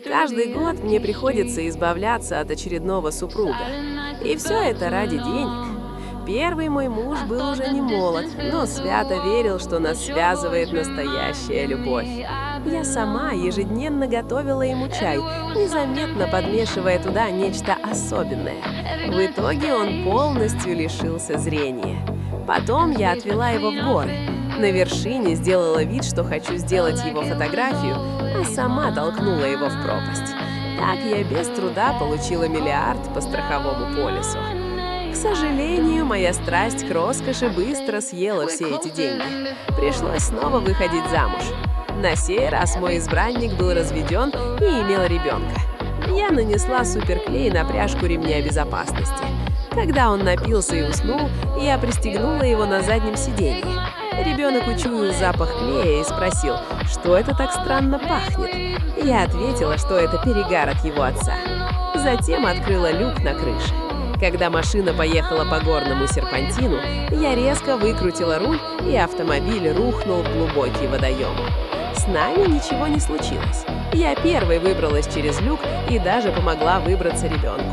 Каждый год мне приходится избавляться от очередного супруга. И все это ради денег. Первый мой муж был уже не молод, но свято верил, что нас связывает настоящая любовь. Я сама ежедневно готовила ему чай, незаметно подмешивая туда нечто особенное. В итоге он полностью лишился зрения. Потом я отвела его в горы. На вершине сделала вид, что хочу сделать его фотографию, а сама толкнула его в пропасть. Так я без труда получила миллиард по страховому полису. К сожалению, моя страсть к роскоши быстро съела все эти деньги. Пришлось снова выходить замуж. На сей раз мой избранник был разведен и имел ребенка. Я нанесла суперклей на пряжку ремня безопасности. Когда он напился и уснул, я пристегнула его на заднем сиденье. Ребенок учуял запах клея и спросил, что это так странно пахнет. Я ответила, что это перегар от его отца. Затем открыла люк на крыше. Когда машина поехала по горному серпантину, я резко выкрутила руль, и автомобиль рухнул в глубокий водоем. С нами ничего не случилось. Я первой выбралась через люк и даже помогла выбраться ребенку.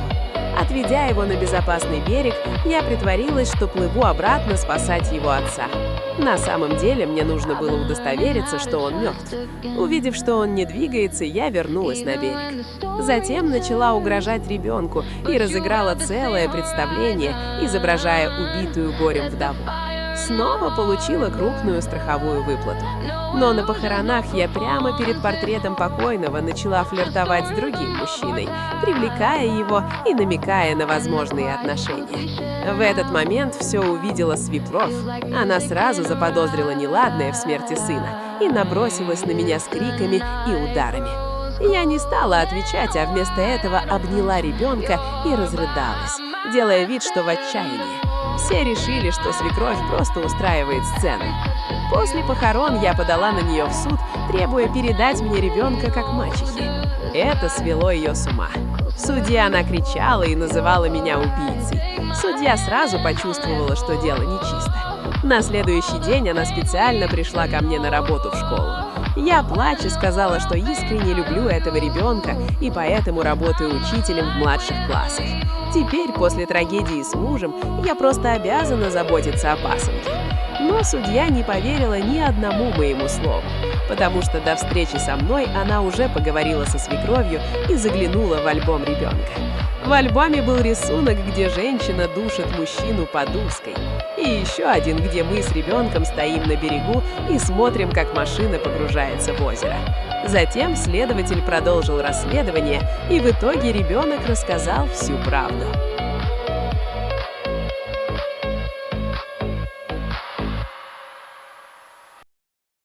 Отведя его на безопасный берег, я притворилась, что плыву обратно спасать его отца. На самом деле мне нужно было удостовериться, что он мертв. Увидев, что он не двигается, я вернулась на берег. Затем начала угрожать ребенку и разыграла целое представление, изображая убитую горем вдову. Снова получила крупную страховую выплату. Но на похоронах я прямо перед портретом покойного начала флиртовать с другим мужчиной, привлекая его и намекая на возможные отношения. В этот момент все увидела свекровь. Она сразу заподозрила неладное в смерти сына и набросилась на меня с криками и ударами. Я не стала отвечать, а вместо этого обняла ребенка и разрыдалась, делая вид, что в отчаянии. Все решили, что свекровь просто устраивает сцену. После похорон я подала на нее в суд, требуя передать мне ребенка как мачехе. Это свело ее с ума. В суде она кричала и называла меня убийцей. Судья сразу почувствовала, что дело нечисто. На следующий день она специально пришла ко мне на работу в школу. Я, плача, сказала, что искренне люблю этого ребенка и поэтому работаю учителем в младших классах. Теперь, после трагедии с мужем, я просто обязана заботиться о пасынке. Но судья не поверила ни одному моему слову, потому что до встречи со мной она уже поговорила со свекровью и заглянула в альбом ребенка. В альбоме был рисунок, где женщина душит мужчину подушкой. И еще один, где мы с ребенком стоим на берегу и смотрим, как машина погружается в озеро. Затем следователь продолжил расследование, и в итоге ребенок рассказал всю правду.